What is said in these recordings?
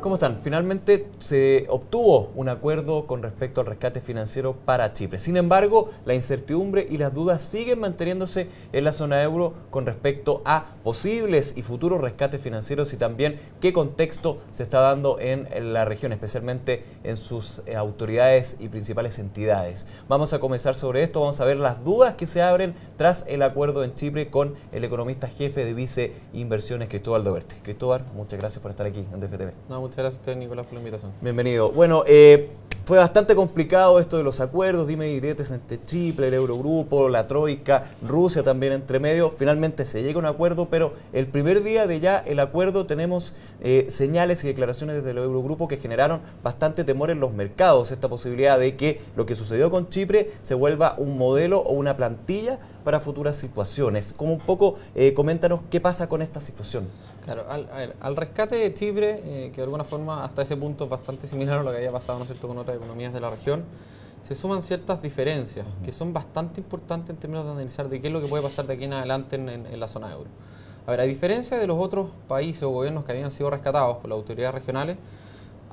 ¿Cómo están? Finalmente se obtuvo un acuerdo con respecto al rescate financiero para Chipre. Sin embargo, la incertidumbre y las dudas siguen manteniéndose en la zona euro con respecto a posibles y futuros rescates financieros y también qué contexto se está dando en la región, especialmente en sus autoridades y principales entidades. Vamos a comenzar sobre esto, vamos a ver las dudas que se abren tras el acuerdo en Chipre con el economista jefe de Vice Inversiones, Cristóbal Doberti. Cristóbal, muchas gracias por estar aquí en DFTV. Muchas gracias a usted, Nicolás, por la invitación. Bienvenido. Bueno, fue bastante complicado esto de los acuerdos, dime y diretes entre Chipre, el Eurogrupo, la Troika, Rusia también entre medio. Finalmente se llega a un acuerdo, pero el primer día de ya el acuerdo tenemos señales y declaraciones desde el Eurogrupo que generaron bastante temor en los mercados. Esta posibilidad de que lo que sucedió con Chipre se vuelva un modelo o una plantilla para futuras situaciones. Como un poco, coméntanos qué pasa con esta situación. Claro, al rescate de Chipre, que de alguna forma hasta ese punto es bastante similar a lo que había pasado, ¿no es cierto?, con otras economías de la región, se suman ciertas diferencias que son bastante importantes en términos de analizar de qué es lo que puede pasar de aquí en adelante en la zona euro. A ver, a diferencia de los otros países o gobiernos que habían sido rescatados por las autoridades regionales,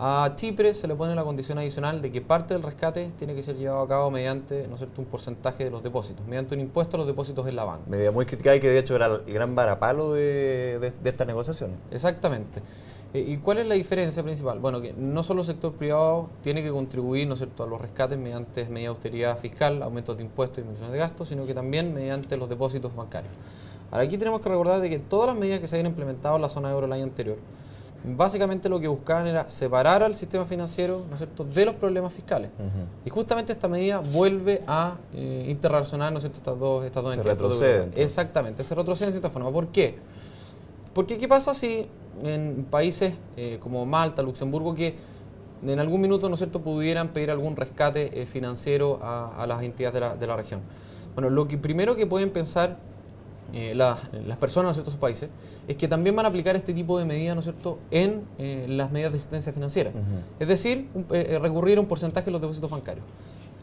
a Chipre se le pone la condición adicional de que parte del rescate tiene que ser llevado a cabo mediante, ¿no es cierto?, un porcentaje de los depósitos, mediante un impuesto a los depósitos en la banca. Medida muy criticada y que de hecho era el gran varapalo de esta negociación. Exactamente. ¿Y cuál es la diferencia principal? Bueno, que no solo el sector privado tiene que contribuir, ¿no es cierto?, a los rescates mediante medidas de austeridad fiscal, aumentos de impuestos y disminuciones de gastos, sino que también mediante los depósitos bancarios. Ahora, aquí tenemos que recordar de que todas las medidas que se habían implementado en la zona euro el año anterior, básicamente lo que buscaban era separar al sistema financiero, ¿no es cierto?, de los problemas fiscales. Y justamente esta medida vuelve a interrelacionar, ¿no es cierto?, estas dos se entidades. retrocede. Exactamente, se retrocede de cierta forma. ¿Por qué? Porque ¿qué pasa si en países como Malta, Luxemburgo, que en algún minuto, ¿no es cierto?, pudieran pedir algún rescate financiero a las entidades de la región? Bueno, lo que primero que pueden pensar las personas, ¿no es cierto?, de esos países, es que también van a aplicar este tipo de medidas, ¿no es cierto?, en las medidas de asistencia financiera. Es decir, recurrir a un porcentaje de los depósitos bancarios.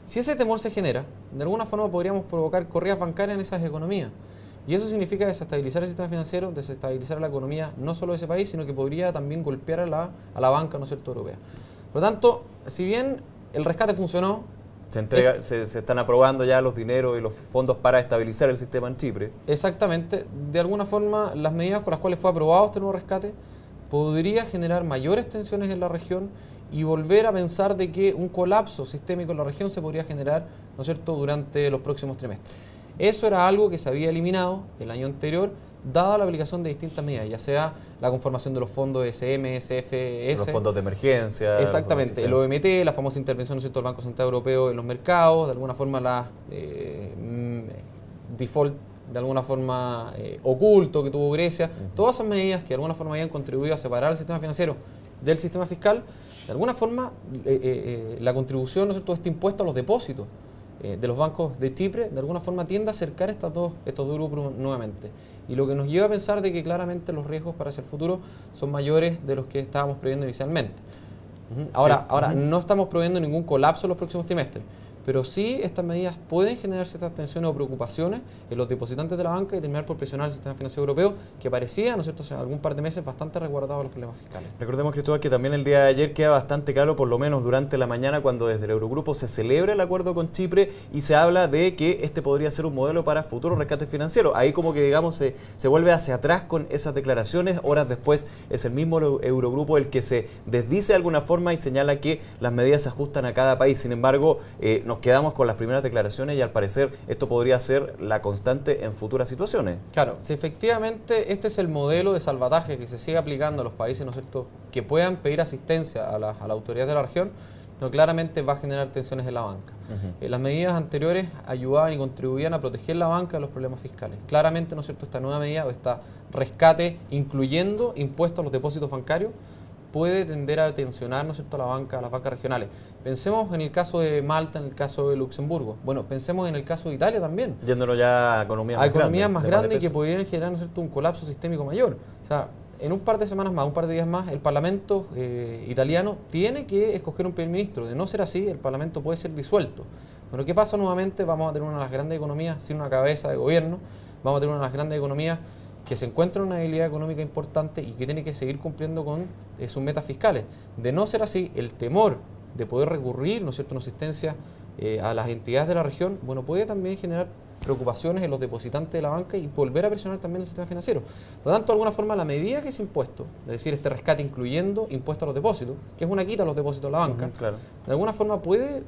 Si ese temor se genera, de alguna forma podríamos provocar corridas bancarias en esas economías. Y eso significa desestabilizar el sistema financiero, desestabilizar la economía no solo de ese país, sino que podría también golpear a la banca, ¿no es cierto?, europea. Por lo tanto, si bien el rescate funcionó, se están aprobando ya los dineros y los fondos para estabilizar el sistema en Chipre. Exactamente. De alguna forma, las medidas con las cuales fue aprobado este nuevo rescate podría generar mayores tensiones en la región y volver a pensar de que un colapso sistémico en la región se podría generar, ¿no es cierto?, durante los próximos trimestres. Eso era algo que se había eliminado el año anterior, dada la aplicación de distintas medidas, ya sea la conformación de los fondos SM, SFS, los fondos de emergencia. exactamente, el OMT, la famosa intervención, ¿no es cierto?, del Banco Central Europeo en los mercados, de alguna forma la default, de alguna forma oculto que tuvo Grecia, todas esas medidas que de alguna forma habían contribuido a separar el sistema financiero del sistema fiscal, de alguna forma la contribución, ¿no es cierto?, de este impuesto a los depósitos de los bancos de Chipre, de alguna forma tiende a acercar estos dos grupos nuevamente. Y lo que nos lleva a pensar de que claramente los riesgos para hacia el futuro son mayores de los que estábamos previendo inicialmente. Ahora no estamos previendo ningún colapso en los próximos trimestres, pero sí estas medidas pueden generar ciertas tensiones o preocupaciones en los depositantes de la banca y terminar por presionar el sistema financiero europeo, que parecía, ¿no es cierto?, hace algún par de meses bastante resguardado a los problemas fiscales. Recordemos, Cristóbal, que también el día de ayer queda bastante claro, por lo menos durante la mañana, cuando desde el Eurogrupo se celebra el acuerdo con Chipre y se habla de que este podría ser un modelo para futuros rescates financieros. Ahí como que, digamos, se vuelve hacia atrás con esas declaraciones. Horas después es el mismo Eurogrupo el que se desdice de alguna forma y señala que las medidas se ajustan a cada país. Sin embargo, nos quedamos con las primeras declaraciones y al parecer esto podría ser la constante en futuras situaciones. Claro, si efectivamente este es el modelo de salvataje que se sigue aplicando a los países, ¿no es cierto?, que puedan pedir asistencia a la autoridad de la región, no, claramente va a generar tensiones en la banca. Las medidas anteriores ayudaban y contribuían a proteger la banca de los problemas fiscales. Claramente, ¿no es cierto?, esta nueva medida o esta rescate, incluyendo impuestos a los depósitos bancarios, puede tender a tensionar, ¿no es cierto?, a las bancas regionales. Pensemos en el caso de Malta, en el caso de Luxemburgo. Bueno, pensemos en el caso de Italia también. Yéndonos ya a economías más grandes que podrían generar, ¿no es cierto?, un colapso sistémico mayor. O sea, en un par de semanas más, un par de días más, el Parlamento italiano tiene que escoger un primer ministro. De no ser así, el Parlamento puede ser disuelto. Bueno, ¿qué pasa nuevamente? Vamos a tener una de las grandes economías sin una cabeza de gobierno, vamos a tener una de las grandes economías que se encuentra en una debilidad económica importante y que tiene que seguir cumpliendo con sus metas fiscales. De no ser así, el temor de poder recurrir, ¿no es cierto?, una asistencia a las entidades de la región, bueno, puede también generar preocupaciones en los depositantes de la banca y volver a presionar también el sistema financiero. Por lo tanto, de alguna forma, la medida que es impuesto, es decir, este rescate incluyendo impuesto a los depósitos, que es una quita a los depósitos de la banca, claro, de alguna forma puede,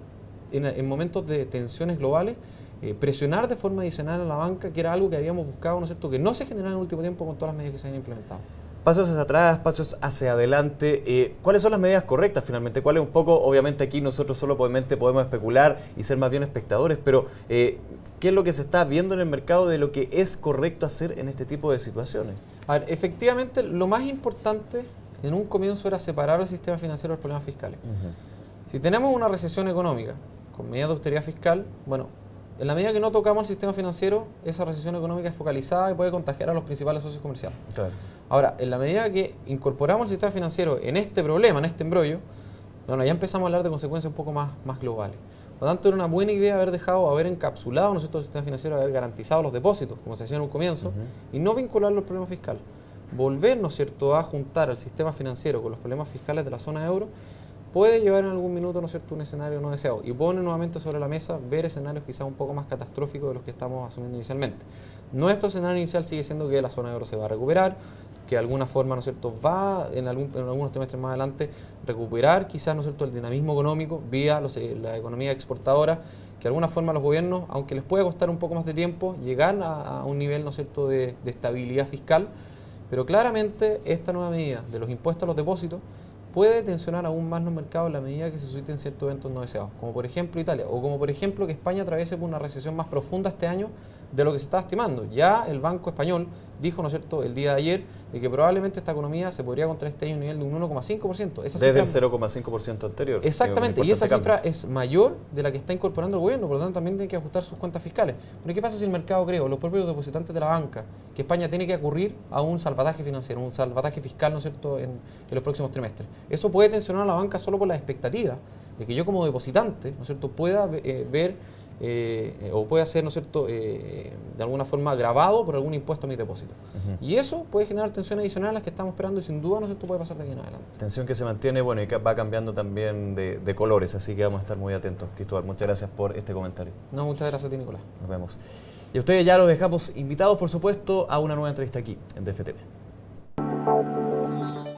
en momentos de tensiones globales, presionar de forma adicional a la banca, que era algo que habíamos buscado, ¿no es cierto?, que no se generara en el último tiempo con todas las medidas que se han implementado. Pasos hacia atrás, pasos hacia adelante. ¿Cuáles son las medidas correctas finalmente? ¿Cuál es un poco, obviamente aquí nosotros solo podemos especular y ser más bien espectadores, pero ¿qué es lo que se está viendo en el mercado de lo que es correcto hacer en este tipo de situaciones? A ver, efectivamente, lo más importante en un comienzo era separar el sistema financiero de los problemas fiscales. Si tenemos una recesión económica con medidas de austeridad fiscal, bueno, en la medida que no tocamos el sistema financiero, esa recesión económica es focalizada y puede contagiar a los principales socios comerciales. Claro. Ahora, en la medida que incorporamos el sistema financiero en este problema, en este embrollo, bueno, ya empezamos a hablar de consecuencias un poco más globales. Por lo tanto, era una buena idea haber encapsulado, ¿no es cierto?, el sistema financiero, haber garantizado los depósitos, como se hacía en un comienzo, y no vincularlo al problema fiscal. Volver, ¿no es cierto?, a juntar al sistema financiero con los problemas fiscales de la zona euro puede llevar en algún minuto, ¿no es cierto?, un escenario no deseado y pone nuevamente sobre la mesa ver escenarios quizás un poco más catastróficos de los que estamos asumiendo inicialmente. Nuestro escenario inicial sigue siendo que la zona euro se va a recuperar, que de alguna forma, ¿no es cierto?, va en algunos trimestres más adelante recuperar quizás, ¿no es cierto?, el dinamismo económico vía la economía exportadora, que de alguna forma los gobiernos, aunque les pueda costar un poco más de tiempo, llegar a un nivel, ¿no es cierto?, de estabilidad fiscal, pero claramente esta nueva medida de los impuestos a los depósitos puede tensionar aún más los mercados en la medida que se susciten ciertos eventos no deseados, como por ejemplo Italia, o como por ejemplo que España atraviese por una recesión más profunda este año de lo que se estaba estimando. Ya el Banco Español dijo, ¿no es cierto?, el día de ayer, de que probablemente esta economía se podría contraer este año a un nivel de un 1,5%. Desde el 0,5% anterior. Exactamente, y esa cifra es mayor de la que está incorporando el gobierno, por lo tanto también tiene que ajustar sus cuentas fiscales. Pero ¿qué pasa si el mercado cree, o los propios depositantes de la banca, que España tiene que ocurrir a un salvataje financiero, un salvataje fiscal, ¿no es cierto?, en los próximos trimestres? Eso puede tensionar a la banca solo por la expectativa de que yo como depositante, ¿no es cierto?, pueda ver o puede ser, ¿no es cierto?, de alguna forma grabado por algún impuesto a mis depósitos. Y eso puede generar tensiones adicionales a las que estamos esperando y sin duda, ¿no es cierto?, puede pasar de aquí en adelante. Tensión que se mantiene, bueno, y que va cambiando también de colores, así que vamos a estar muy atentos. Cristóbal, muchas gracias por este comentario. No, muchas gracias a ti, Nicolás. Nos vemos. Y a ustedes ya los dejamos invitados, por supuesto, a una nueva entrevista aquí en DFTV.